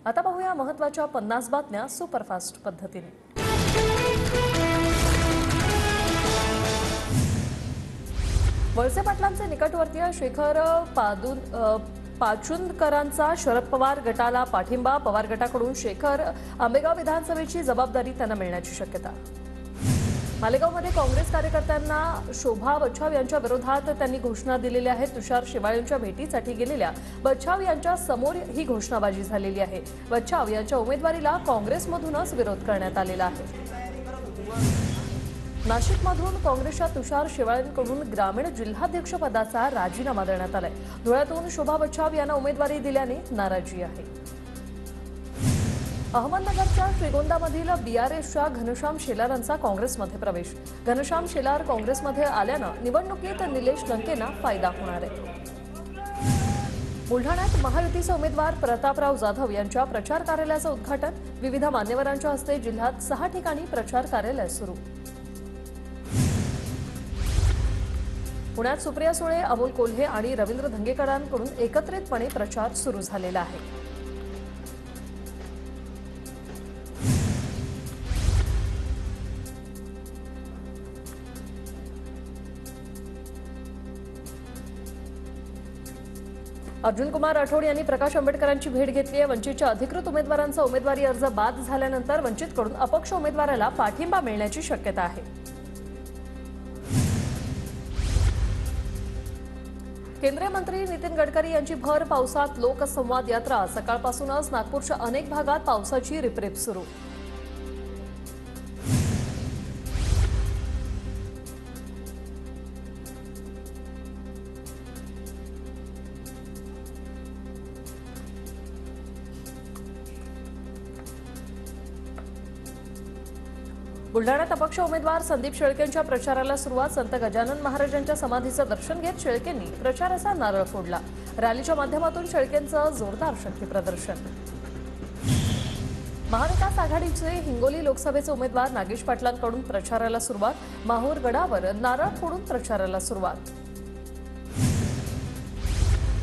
आता पाहूया महत्त्वाच्या 50 बातम्या सुपरफास्ट पद्धतीने। वळसे पाटलांचे निकटवर्तीय शेखर पाचुंदकरांचा शरद पवार गटाला पाठिंबा। पवार गटाकडून शेखर आंबेगाव विधानसभेची जबाबदारी त्यांना मिळण्याची शक्यता। मालेगावमध्ये काँग्रेस कार्यकर्त्यांना शोभा बच्छाव यांच्या विरोधात त्यांनी घोषणा दिलेल्या आहेत। तुषार शेवाळेंच्या भेटीसाठी गेलेल्या बच्छाव यांच्या समोर ही घोषणाबाजी झालेली आहे। बच्छाव यांच्या उमेदवारीला काँग्रेसमधूनच विरोध करण्यात आलेला आहे। नाशिकमधून काँग्रेसच्या तुषार शेवाळेंकडून ग्रामीण जिल्हाध्यक्ष पदाचा राजीनामा देण्यात आलाय। धुळ्यातून शोभा बच्छाव यांना उमेदवारी दिल्याने नाराजी आहे। अहमदनगरच्या श्रीगोंदामधील बीआरएसच्या घनश्याम शेलारांचा काँग्रेसमध्ये प्रवेश। घनश्याम शेलार काँग्रेसमध्ये आल्यानं निवडणुकीत निलेश लंकेंना फायदा होणार आहे। बुलढाण्यात महायुतीचे उमेदवार प्रतापराव जाधव यांच्या प्रचार कार्यालयाचं उद्घाटन। विविध मान्यवरांच्या हस्ते जिल्ह्यात 6 ठिकाणी प्रचार कार्यालय सुरू। पुण्यात सुप्रिया सुळे, अमोल कोल्हे आणि रवींद्र धंगेकरांकडून एकत्रितपणे प्रचार सुरू झालेला आहे। अर्जुन कुमार राठोड यांनी प्रकाश आंबेडकरांची भेट घेतली आहे। वंचितच्या अधिकृत उमेदवारांचा उमेदवारी अर्ज बाद झाल्यानंतर वंचितकडून अपक्ष उमेदवाराला पाठिंबा मिळण्याची शक्यता आहे। केंद्रीय मंत्री नितीन गडकरी यांची भर पावसात लोकसंवाद यात्रा। सकाळपासूनच नागपूरच्या अनेक भागात पावसाची रिपरिप सुरू। बुलढाण्यात अपक्ष उमेदवार संदीप शेळकेंच्या प्रचाराला सुरुवात। संत गजानन महाराजांच्या समाधीचं दर्शन घेत शेळकेंनी प्रचाराचा नारळ फोडला। रॅलीच्या माध्यमातून शेळकेंचं जोरदार शक्ती प्रदर्शन। महाविकास आघाडीचे हिंगोली लोकसभेचे उमेदवार नागेश पाटलांकडून प्रचाराला सुरुवात। माहूर गडावर नारळ फोडून प्रचाराला सुरुवात।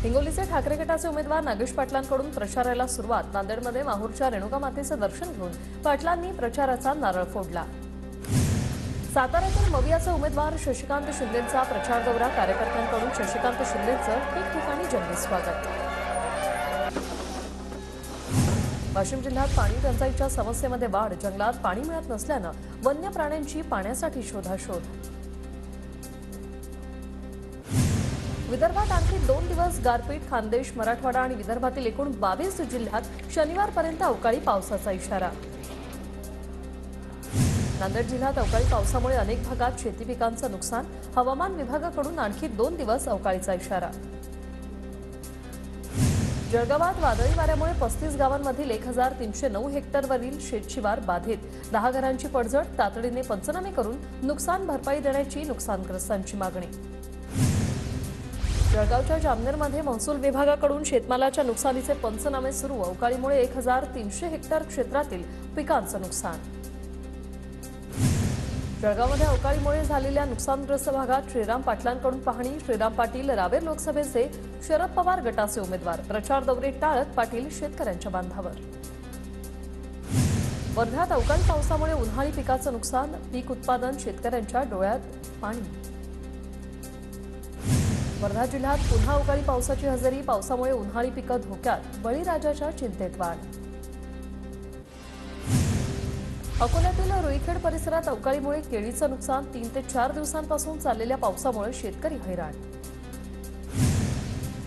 हिंगोलीचे ठाकरे गटाचे उमेदवार नागेश पाटलांकडून प्रचाराला सुरुवात। नांदेडमध्ये माहूरच्या रेणुका मातेचं दर्शन घेऊन पाटलांनी प्रचाराचा नारळ फोडला। साताऱ्यातील मवियाचे उमेदवार शशिकांत शिंदेंचा प्रचार दौरा। कार्यकर्त्यांकडून शशिकांत शिंदेंचं ठिकठिकाणी जंगी स्वागत। वाशिम जिल्ह्यात पाणी टंचाईच्या समस्येमध्ये वाढ। जंगलात पाणी मिळत नसल्यानं वन्य प्राण्यांची पाण्यासाठी शोधाशोध। विदर्भात आणखी 2 दिवस गारपीट। खानदेश, मराठवाडा आणि विदर्भातील एकूण 22 जिल्ह्यात शनिवारपर्यंत अवकाळी पावसाचा इशारा। नांदेड जिल्ह्यात अवकाळी पावसामुळे अनेक भागात शेती पिकांचं नुकसान। हवामान विभागाकडून आणखी 2 दिवस अवकाळीचा इशारा। जळगावात वादळी वाऱ्यामुळे 35 गावांमधील 1309 हेक्टरवरील शेतशिवार बाधित। 10 घरांची पडझड। तातडीने पंचनामे करून नुकसान भरपाई देण्याची नुकसानग्रस्तांची मागणी। जळगावच्या जामनेरमध्ये महसूल विभागाकडून शेतमालाच्या नुकसानीचे पंचनामे सुरू। अवकाळीमुळे 1300 हेक्टर क्षेत्रातील पिकांचं नुकसान। जळगावमध्ये अवकाळीमुळे झालेल्या नुकसानग्रस्त भागात श्रीराम पाटलांकडून पाहणी। श्रीराम पाटील रावेर लोकसभेचे शरद पवार गटाचे उमेदवार। प्रचार दौरे टाळत पाटील शेतकऱ्यांच्या बांधावर। वर्ध्यात अवकाळी पावसामुळे उन्हाळी पिकाचं नुकसान। पीक उत्पादन शेतकऱ्यांच्या डोळ्यात पाणी। वर्धा जिल्ह्यात पुन्हा अवकाळी पावसाची हजेरी। पावसामुळे उन्हाळी पिकं धोक्यात। बळीराजाच्या चिंतेत वाढ। अकोल्यातील रुईखेड परिसरात अवकाळीमुळे केळीचं नुकसान। 3 ते 4 दिवसांपासून चाललेल्या पावसामुळे शेतकरी हैराण।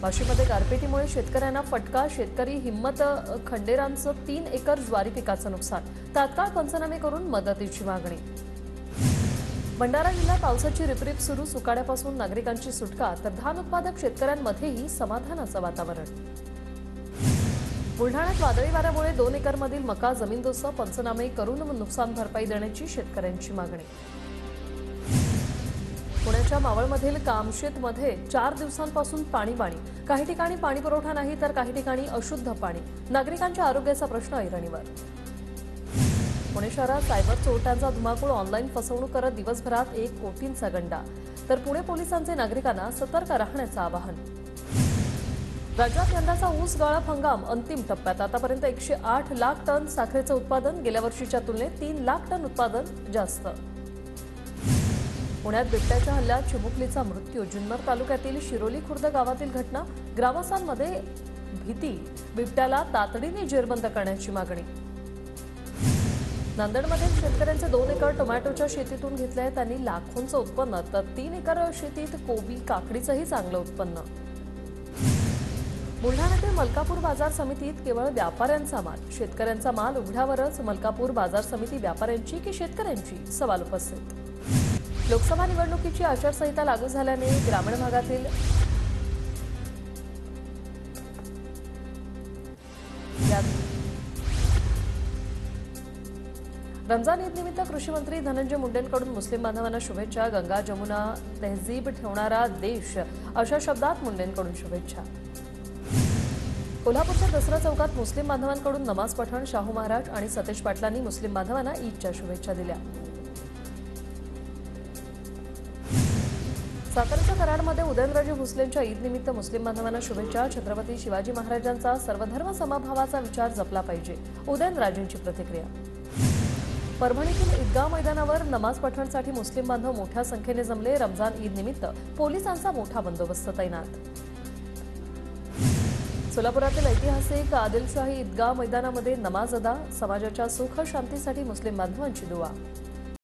वाशीमध्ये गारपिटीमुळे शेतकऱ्यांना फटका। शेतकरी हिम्मत खंडेरांचं 3 एकर ज्वारी पिकाचं नुकसान। तात्काळ पंचनामे करून मदतीची मागणी। भंडारा जिल्ह्यात पावसाची रिपरिप सुरू। सुकाड्यापासून नागरिकांची सुटका तर धान उत्पादक शेतकऱ्यांमध्येही समाधानाचं वातावरण। बुलढाण्यात वादळी वाऱ्यामुळे 2 एकरमधील मका जमीनदोस्त। पंचनामे करून नुकसान भरपाई देण्याची शेतकऱ्यांची मागणी। पुण्याच्या मावळमधील कामशेतमध्ये 4 दिवसांपासून पाणी। काही ठिकाणी पाणी पुरवठा नाही तर काही ठिकाणी अशुद्ध पाणी। नागरिकांच्या आरोग्याचा प्रश्न ऐरणीवर। पुणे शहरात सायबर चोरट्यांचा धुमाकूळ। ऑनलाईन फसवणूक करत दिवसभरात 1 कोटींचा गंडा। तर पुणे पोलिसांचे नागरिकांना सतर्क राहण्याचं आवाहन। राज्यात यंदाचा ऊस गाळप हंगाम अंतिम टप्प्यात. आतापर्यंत 108 लाख टन साखरेचं उत्पादन, गेल्या वर्षीच्या तुलनेत 3 लाख टन उत्पादन जास्त. पुण्यात बिबट्याच्या हल्ल्यात चिमुकलीचा मृत्यू. जुन्नर तालुक्यातील शिरोली खुर्द गावातील घटना. ग्रामस्थांमध्ये भीती. बिबट्याला तातडीने जेरबंद करण्याची मागणी. नांदेडमध्ये शेतकऱ्यांचे 2 एकर टोमॅटोच्या शेतीतून घेतले. त्यांनी लाखोंचं उत्पन्न, तर 3 एकर शेतीत कोबी काकडीचंही चांगलं उत्पन्न. बुलढाण्यातील मलकापूर बाजार समितीत केवळ व्यापाऱ्यांचा माल, शेतकऱ्यांचा माल उघड्यावरच. मलकापूर बाजार समिती व्यापाऱ्यांची की शेतकऱ्यांची, सवाल उपस्थित. लोकसभा निवडणुकीची आचारसंहिता लागू झाल्याने ग्रामीण भागातील रमजान ईद निमित्त कृषी मंत्री धनंजय मुंडेंकडून मुस्लिम बांधवांना शुभेच्छा. गंगा जमुना तहजीब ठेवणारा देश, अशा शब्दात मुंडेंकडून शुभेच्छा. कोल्हापूरच्या दसरा चौकात मुस्लिम बांधवांकडून नमाज पठण. शाहू महाराज आणि सतेज पाटलांनी मुस्लिम बांधवांना ईदच्या शुभेच्छा दिल्या. साताऱ्याच्या कराडमध्ये उदयनराजे भोसलेंच्या ईद निमित्त मुस्लिम बांधवांना शुभेच्छा. छत्रपती शिवाजी महाराजांचा सर्वधर्म समभावाचा विचार जपला पाहिजे, उदयनराजेंची प्रतिक्रिया. परभणीतील ईदगाह मैदानावर नमाज पठणसाठी मुस्लिम बांधव मोठ्या संख्येने जमले. रमजान ईद निमित्त पोलिसांचा मोठा बंदोबस्त तैनात. सोलापुरातील ऐतिहासिक आदिलशाही ईदगाह मैदानामध्ये नमाज अदा. समाजाच्या सुख शांतीसाठी मुस्लिम बांधवांची दुआ.